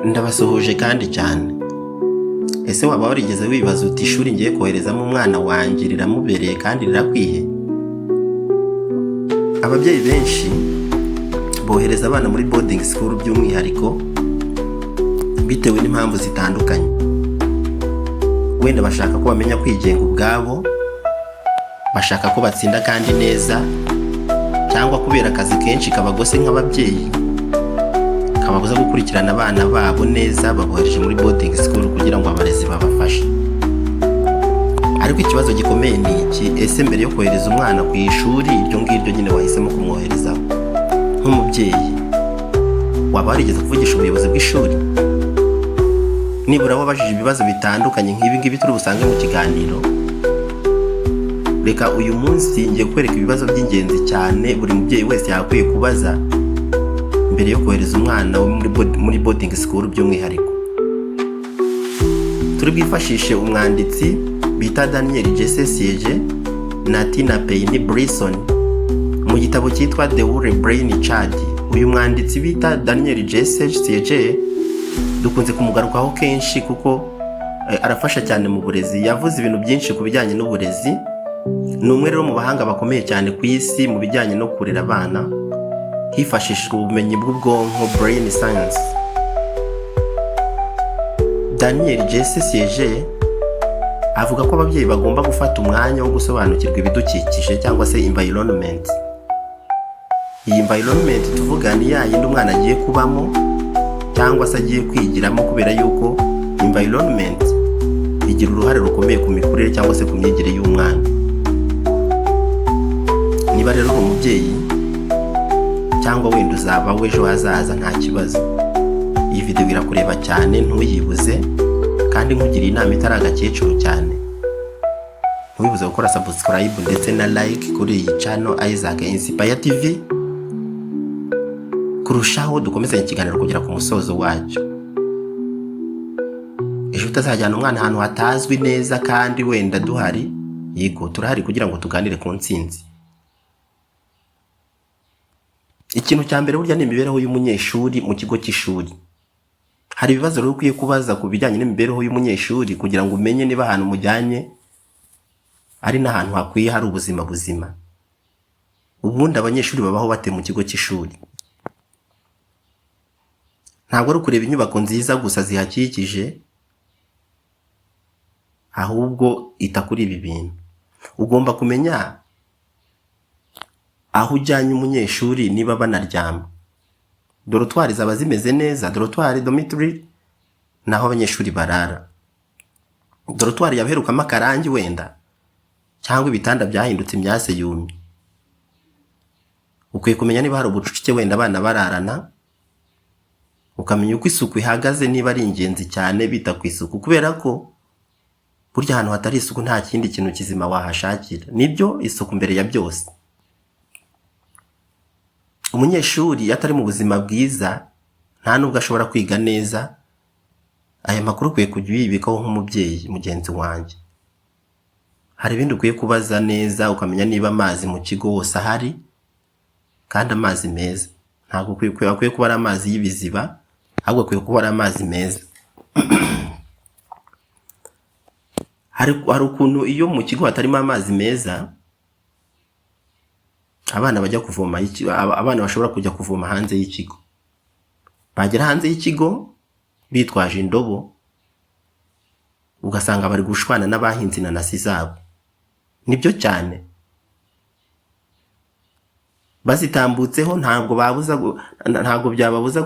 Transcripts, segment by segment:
Ndabasuhuje kandi cyane. Ese waba warigeze wibaza uti ishuri ngiye koherezamo umwana wanjye riramubereye kandi rirakwiye? Ababyeyi benshi bohereza abana muri boarding school by'umwihariko bitewe n'impamvu zitandukanye. Wenda bashaka ko bamenya kwigenga ubwabo, bashaka ko batsinda kandi neza, cyangwa kubera akazi kenshi kabagose nk'ababyeyi kababuza gukurikirana abana babo neza, babohereje muri boarding school kugira ngo abarezi babafashe. Ariko ikibazo gikomeye ni iki? Ese mbere yo kohereza umwana ku ishuri iryo ngiryo nyine wahisemo kumwoherezaho, nk'umubyeyi waba warigeze kuvugisha ubuyobozi bw'ishuri? Nibura wabajije ibibazo bitandukanye nk'ibi ngibi turi busange mu kiganiro? Reka uyu munsi ngiye kwereka ibibazo by'ingenzi cyane buri mubyeyi wese yakwiye kubaza mbere yo kohereza umwana muri boarding school by'umwihariko. Turi bwifashishe umwanditsi bita Daniel Jesse Siege na Tina Payne Bryson mu gitabo cyitwa The Whole Brain Child. Uyu mwanditsi bita Daniel Jesse Siege dukunze kumugarukaho kenshi kuko arafasha cyane mu burezi. Yavuze ibintu byinshi ku bijyanye n'uburezi. Ni umwe rero mu bahanga bakomeye cyane ku isi mu bijyanye no kurera abana hifashishijwe ubumenyi bw'ubwonko, brain science. Daniel Jesse Siege avuga ko ababyeyi bagomba gufata umwanya wo gusobanukirwa ibidukikije cyangwa se environment. Iyi environment tuvuga ni ya yindi umwana agiye kubamo cyangwa se agiye kwigiramo, kubera yuko environment igira uruhare rukomeye ku mikurire cyangwa se ku myigire y'umwana. Niba rero umubyeyi cyangwa wenda uzaba w'ejo hazaza, nta kibazo, iyi video irakureba cyane, ntuyibuze. Kandi nkugiriye inama itari agakecuru cyane, ntubibuze gukora subscribe ndetse na like kuri iyi channel Isaac Inspire TV, kurushaho dukomezanye ikiganiro kugera ku musozo wacyo. Ejo utazajyana umwana ahantu hatazwi neza kandi wenda duhari. Yego turahari kugira ngo tuganire ku ntsinzi. Ikintu cya mbere burya ni imibereho y'umunyeshuri mu kigo cy'ishuri. Hari ibibazo rero ukwiye kubaza ku bijyanye n'imibereho y'umunyeshuri kugira ngo umenye niba ahantu mujyanye ari n'ahantu hakwiye hari ubuzima buzima. Ubundi abanyeshuri babaho bate mu kigo cy'ishuri? Ntabwo ari ukureba inyubako nziza gusa zihakikije, ahubwo ita kuri ibi bintu. Ugomba kumenya aho ujyanye umunyeshuri niba banaryama. Dorotwari zaba zimeze neza, dorotwari dormitory naho abanyeshuri barara. Dorotwari yaberukamo akarangi wenda, cyangwa ibitanda byahindutse imyase yumye. Ukwiye kumenya niba hari ubucucike wenda abana bararana, ukamenya uko isuku ihagaze, niba ari ingenzi cyane bita ku isuku, kubera ko burya ahantu hatari isuku nta kindi kintu kizima wahashakira. Nibyo isuku mbere ya byose. Umunyeshuri atari mu buzima bwiza nta nubwo ashobora kwiga neza. Aya makuru ukwiye kujya uyibikaho nk'umubyeyi mugenzi wanjye. Hari ibindi ukwiye kubaza neza, ukamenya niba amazi mu kigo hose ahari kandi amazi meza. Ntabwo ukwiye kuba ari amazi y'ibiziba, ahubwo ukwiye kuba ari amazi meza. Hari ukuntu iyo mu kigo hatarimo amazi meza, abana bajya kuvoma, abana bashobora kujya kuvoma hanze y'ikigo. Bagera hanze y'ikigo bitwaje indobo, ugasanga bari gushwana n'abahinzi inanasi zabo. Nibyo cyane. Bazitambutseho ntabwo byababuza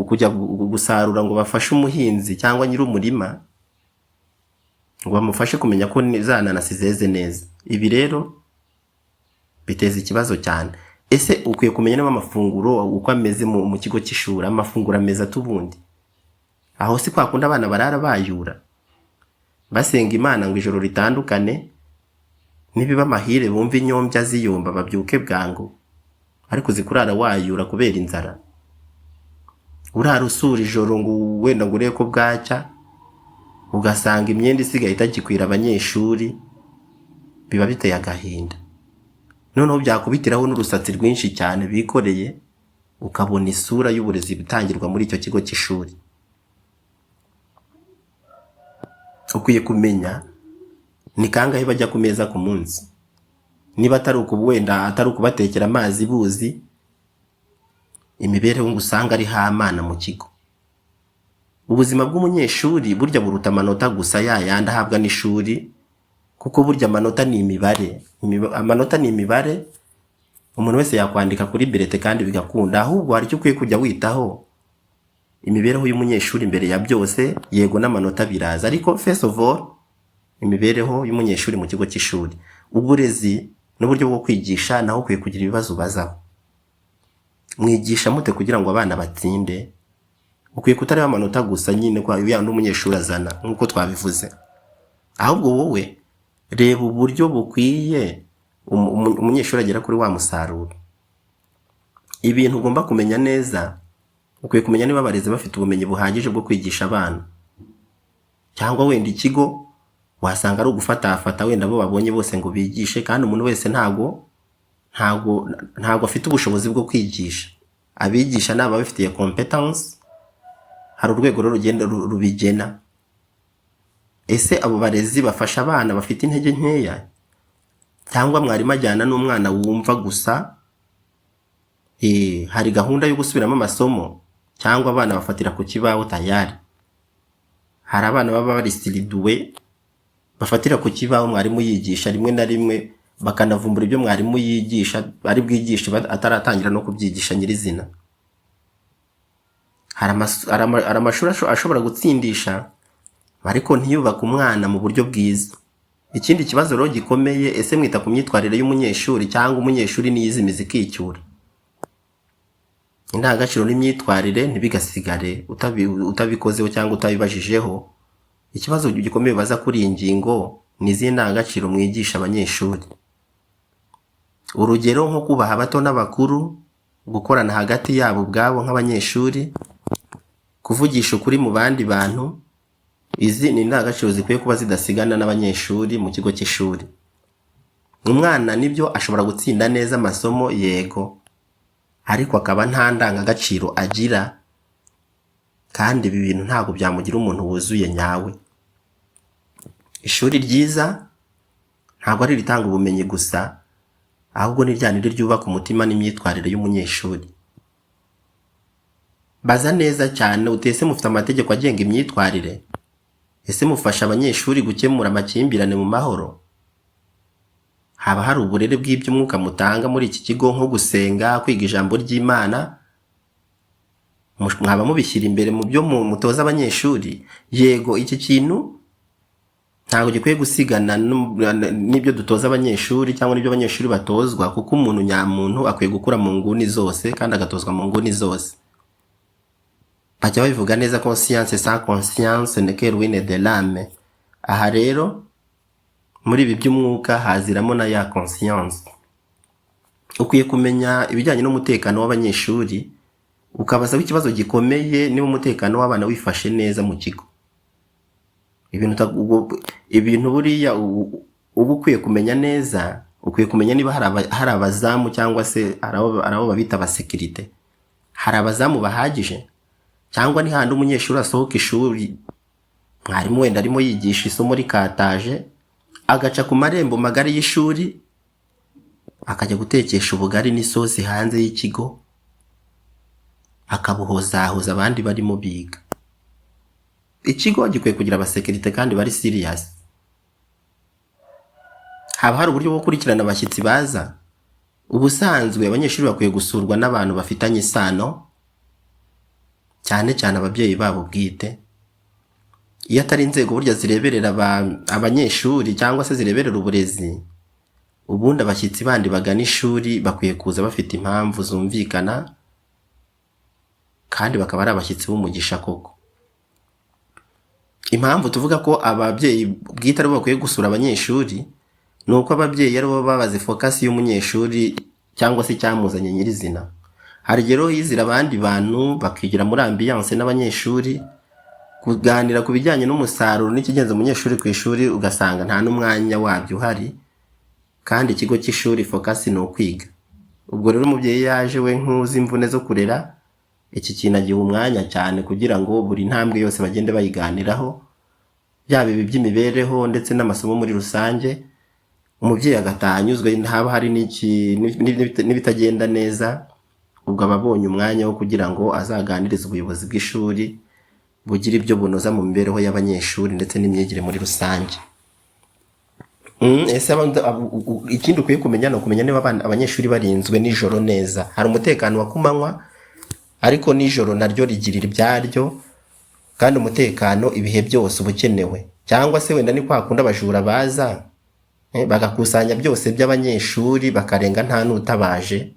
kujya gusarura ngo bafashe umuhinzi cyangwa nyir'umurima ngo bamufashe kumenya ko za nanasi zeze neza. Ibi rero biteza ikibazo cyane. Ese ukwiye kumenya niba amafunguro uko ameze mu kigo cy'ishuri, amafunguro ameza tubundi. Aho si kwa kundi abana barara bayura basenga Imana ngo ijoro ritandukane, nibiba amahire bumva inyombya ziyumba babyuke bwangu, ariko zikurara wayura kubera inzara. Urara usura ijoro ngo wenda ngo ureko bwacya, ugasanga imyenda isigaye itagikwira abanyeshuri, biba biteye agahinda. Noneho byakubitiraho n'urusatsi rwinshi cyane bikoreye, ukabona isura y'uburezi bitangirwa muri icyo kigo cy'ishuri. Ukwiye kumenya ni kangahe bajya ku meza ku munsi. Niba atari wenda atari ukubatekera amazi buzi, imibereho ngo usanga ari hamana mu kigo. Ubuzima bw'umunyeshuri burya buruta amanota gusa yayandi ahabwa n'ishuri, kuko burya amanota ni imibare. Amanota ni imibare, umuntu wese yakwandika kuri birete kandi bigakunda. Ahubwo hari icyo ukwiye kujya witaho, imibereho y'umunyeshuri mbere ya byose. Yego n'amanota biraza, ariko first of all imibereho y'umunyeshuri mu kigo cy'ishuri. Uburezi n'uburyo bwo kwigisha naho ukwiye kugira ibibazo bazaho. Mwigisha mute kugira ngo abana batsinde? Ukwiye kutareba amanota gusa nyine kwa ya n'umunyeshuri azana nkuko twabivuze, ahubwo wowe reba uburyo bukwiye umunyeshuri agera kuri wa musaruro. Ibintu ugomba kumenya neza, ukwiye kumenya niba abarezi bafite ubumenyi buhagije bwo kwigisha abana, cyangwa wenda ikigo wasanga ari ugufatafata wenda abo babonye bose ngo bigishe, kandi umuntu wese ntago afite ubushobozi bwo kwigisha. Abigisha naba bafitiye competence, hari urwego rugenda rubigena. Ese abo barezi bafasha abana bafite intege nkeya, cyangwa mwarimu ajyana n'umwana wumva gusa? Hari gahunda yo gusubiramo amasomo, cyangwa abana bafatira ku kibaho tayari? Hari abana baba barisiriduwe bafatira ku kibaho mwarimu yigisha, rimwe na rimwe bakanavumbura ibyo mwarimu yigisha ari bwigishe ataratangira no kubyigisha nyirizina. Hari amashuri ashobora gutsindisha ariko ntiyubake umwana mu buryo bwiza. Ikindi kibazo rero gikomeye, ese mwita ku myitwarire y'umunyeshuri cyangwa umunyeshuri niyizimiza ikicyura? Indangagaciro n'imyitwarire ntibigasigare utabikozeho cyangwa utabibajijeho. Ikibazo gikomeye baza kuri iyi ngingo ni izihe ndangagaciro mwigisha abanyeshuri. Urugero nko kubaha abato n'abakuru, gukorana hagati yabo ubwabo nk'abanyeshuri, kuvugisha ukuri mu bandi bantu. Izi ni indangagaciro zikwiye kuba zidasigana n'abanyeshuri mu kigo cy'ishuri. Umwana nibyo ashobora gutsinda neza amasomo, yego, ariko akaba nta ndangagaciro agira, kandi ibi bintu ntabwo byamugira umuntu wuzuye nyawe. Ishuri ryiza ntabwo ari ritanga ubumenyi gusa, ahubwo ni rya niryo ryubaka umutima n'imyitwarire y'umunyeshuri. Baza neza cyane, utese mufite amategeko agenga imyitwarire? Ese mufasha abanyeshuri gukemura amakimbirane mu mahoro? Haba hari uburere bw'iby'umwuka mutanga muri iki kigo, nko gusenga, kwiga ijambo ry'Imana? Mwaba mubishyira imbere mu byo mutoza abanyeshuri? Yego, iki kintu ntabwo gikwiye gusigana n'ibyo dutoza abanyeshuri cyangwa n'ibyo abanyeshuri batozwa, kuko umuntu nyamuntu akwiye gukura mu nguni zose kandi agatozwa mu nguni zose. Bajya babivuga neza, conscience sans conscience ne que ruine de l'âme. Aha rero muri ibi by'umwuka haziramo na ya conscience. Ukwiye kumenya ibijyanye n'umutekano w'abanyeshuri, ukabaza ikibazo gikomeye niba umutekano w'abana wifashe neza mu kigo. Ibintu buriya uba ukwiye kumenya neza, ukwiye kumenya niba hari abazamu cyangwa se hari abo babita abasekirite. Hari abazamu bahagije, cyangwa ni handi umunyeshuri asohoka ishuri, mwarimu wenda arimo yigisha isomo rikataje, agaca ku marembo magari y'ishuri akajya gutekesha ubugari n'isosi hanze y'ikigo, akabuhozahoza abandi barimo biga. Ikigo gikwiye kugira abasekirite kandi bari serious. Haba hari uburyo bwo gukurikirana abashyitsi baza. Ubusanzwe abanyeshuri bakwiye gusurwa n'abantu bafitanye isano, cyane cyane ababyeyi babo bwite. Iyo atari inzego burya zireberera abanyeshuri cyangwa se zireberera uburezi, ubundi abashyitsi bandi bagana ishuri bakwiye kuza bafite impamvu zumvikana, kandi bakaba ari abashyitsi b'umugisha koko. Impamvu tuvuga ko ababyeyi bwite aribo bakwiye gusura abanyeshuri, ni uko ababyeyi aribo babaze focus y'umunyeshuri cyangwa se cyamuzanye nyirizina. Hari rero hizira abandi bantu bakigira muri ambiance n'abanyeshuri, kuganira ku bijyanye n'umusaruro n'ikigenza umunyeshuri ku ishuri, ugasanga nta n'umwanya wabyo uhari, kandi ikigo cy'ishuri focus ni ukwiga. ubwo rero umubyeyi yaje we nk'uzi imvune zo kurera, iki kintu agiha umwanya cyane kugira ngo buri ntambwe yose bagende bayiganiraho, byaba ibi by'imibereho ndetse n'amasomo muri rusange. Umubyeyi agataha anyuzwe, haba hari n'ibitagenda neza, ubwo aba abonye umwanya wo kugira ngo azaganirize ubuyobozi bw'ishuri bugira ibyo bunoza mu mibereho y'abanyeshuri ndetse n'imyigire muri rusange. Ikindi ukwiye kumenya ni ukumenya niba abanyeshuri barinzwe nijoro neza. Hari umutekano wa kumanywa, ariko nijoro naryo rigirira ibyaryo, kandi umutekano ibihe byose uba ukenewe. Cyangwa se wenda ni kwa kundi abajura baza bagakusanya byose by'abanyeshuri bakarenga nta n'utabaje,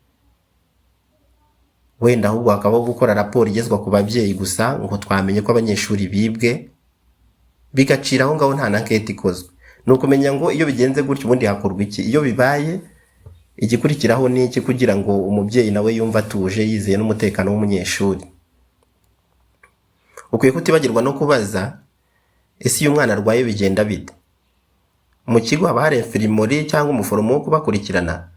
wenda ahubwo hakabaho gukora raporo igezwa ku babyeyi gusa ngo twamenye ko abanyeshuri bibwe, bigacira aho ngaho nta n'anketi ikozwe. Ni ukumenya ngo iyo bigenze gutyo ubundi hakorwa iki, iyo bibaye igikurikiraho ni iki, kugira ngo umubyeyi nawe yumva atuje yizeye n'umutekano w'umunyeshuri. Ukwiye kutibagirwa no kubaza, ese iyo umwana arwaye bigenda bite? Mu kigo haba hari infirmori cyangwa umuforomo wo kubakurikirana?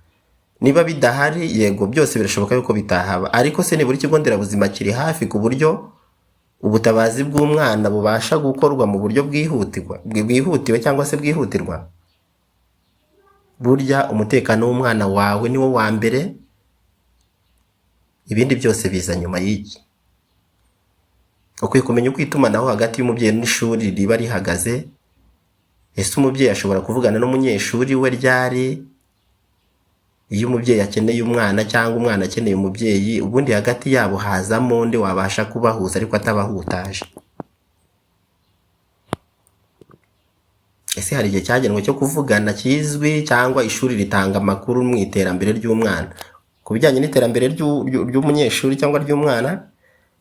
Niba bidahari, yego byose birashoboka yuko bitahaba, ariko se nibura ikigo nderabuzima kiri hafi ku buryo ubutabazi bw'umwana bubasha gukorwa mu buryo bwihutiwe cyangwa se bwihutirwa? Burya umutekano w'umwana wawe niwo wa mbere, ibindi byose biza nyuma y'iki. Ukwiye kumenya uko itumanaho hagati y'umubyeyi n'ishuri riba rihagaze. Ese umubyeyi ashobora kuvugana n'umunyeshuri we ryari? Iyo umubyeyi akeneye umwana cyangwa umwana akeneye umubyeyi, ubundi hagati yabo hazamo nde wabasha kubahuza ariko atabahutaje? Ese hari igihe cyagenwe cyo kuvugana kizwi, cyangwa ishuri ritanga amakuru mu iterambere ry'umwana? Ku bijyanye n'iterambere ry'umunyeshuri cyangwa ry'umwana,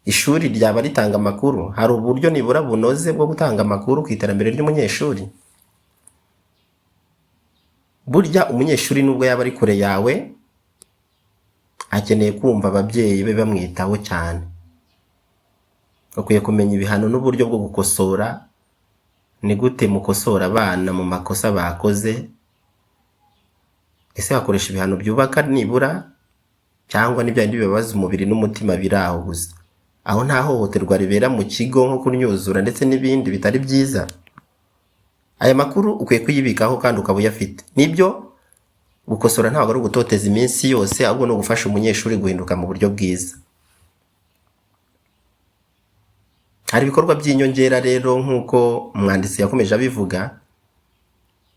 ishuri ryaba ritanga amakuru? Hari uburyo nibura bunoze bwo gutanga amakuru ku iterambere ry'umunyeshuri? Burya umunyeshuri nubwo yaba ari kure yawe, akeneye kumva ababyeyi be bamwitaho cyane. Ukwiye kumenya ibihano n'uburyo bwo gukosora. Ni gute mukosora abana mu makosa bakoze? Ese hakoresha ibihano byubaka nibura, cyangwa n'ibya bindi bibabaza umubiri n'umutima biri aho gusa? Aho nta hohoterwa ribera mu kigo nko kunyuzura ndetse n'ibindi bitari byiza? Aya makuru ukwiye kuyibikaho kandi ukaba uyafite. Nibyo gukosora ntabwo ari ugutoteza iminsi yose, ahubwo no gufasha umunyeshuri guhinduka mu buryo bwiza. Hari ibikorwa by'inyongera rero nk'uko umwanditsi yakomeje abivuga,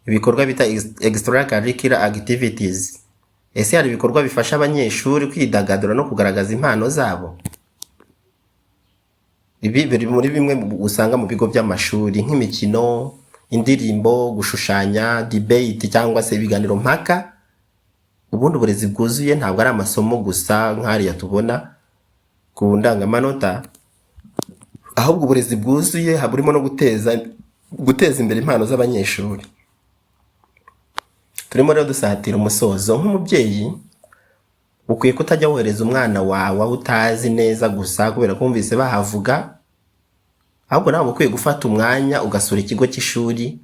ibikorwa bita extracurricular activities. Ese hari ibikorwa bifasha abanyeshuri kwidagadura no kugaragaza impano zabo? Ibi biri muri bimwe usanga mu bigo by'amashuri, nk'imikino, indirimbo, gushushanya, debate cyangwa se ibiganiro mpaka. Ubundi uburezi bwuzuye ntabwo ari amasomo gusa nk'ariya tubona ku ndangamanota, ahubwo uburezi bwuzuye haburimo no guteza imbere impano z'abanyeshuri. Turimo rero dusatira umusozo. Nk'umubyeyi ukwiye kutajya wohereza umwana wawe aho utazi neza gusa kubera ko wumvise bahavuga, ahubwo nawe ukwiye gufata umwanya ugasura ikigo cy'ishuri.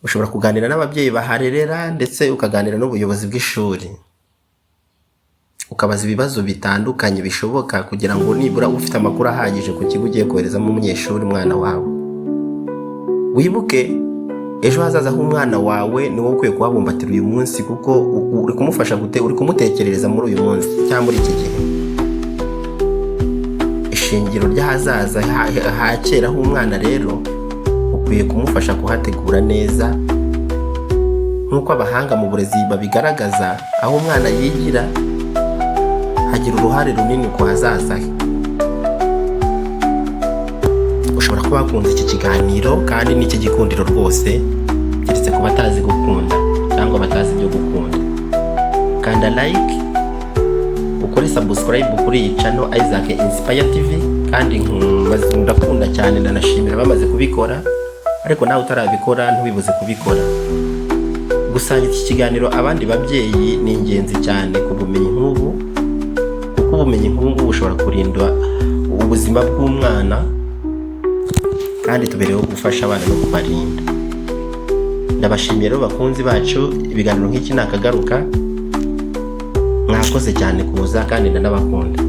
Ushobora kuganira n'ababyeyi baharerera ndetse ukaganira n'ubuyobozi bw'ishuri, ukabaza ibibazo bitandukanye bishoboka kugira ngo nibura ufite amakuru ahagije ku kigo ugiye koherezamo umunyeshuri umwana wawe. Wibuke ejo hazaza h'umwana wawe ni wowe ukwiye kuhabumbatira uyu munsi, kuko uri kumufasha uri kumutekerereza muri uyu munsi cyangwa muri iki gihe. Ishingiro ry'ahazaza ha kera h'umwana rero ukwiye kumufasha kuhategura neza, nk'uko abahanga mu burezi babigaragaza. Aho umwana yigira hagira uruhare runini ku hazaza he. Ushobora kuba wakunze iki kiganiro kandi n'iki gikundiro rwose, keretse ku batazi gukunda cyangwa batazi ibyo gukunda. Kanda like, ukore subscribe kuri iyi channel Isaac Inspire TV, kandi ndakunda cyane ndanashimira bamaze kubikora, ariko nawe utarabikora ntubibuze kubikora. Gusangiza iki kiganiro abandi babyeyi ni ingenzi cyane ku bumenyi nk'ubu, kuko ubumenyi nk'ubu bushobora kurinda ubuzima bw'umwana, kandi tubereho gufasha abana no kubarinda. Ndabashimiye rero bakunzi bacu, ibiganiro nk'iki nakagaruka. mwakoze cyane kuza kandi ndanabakunda.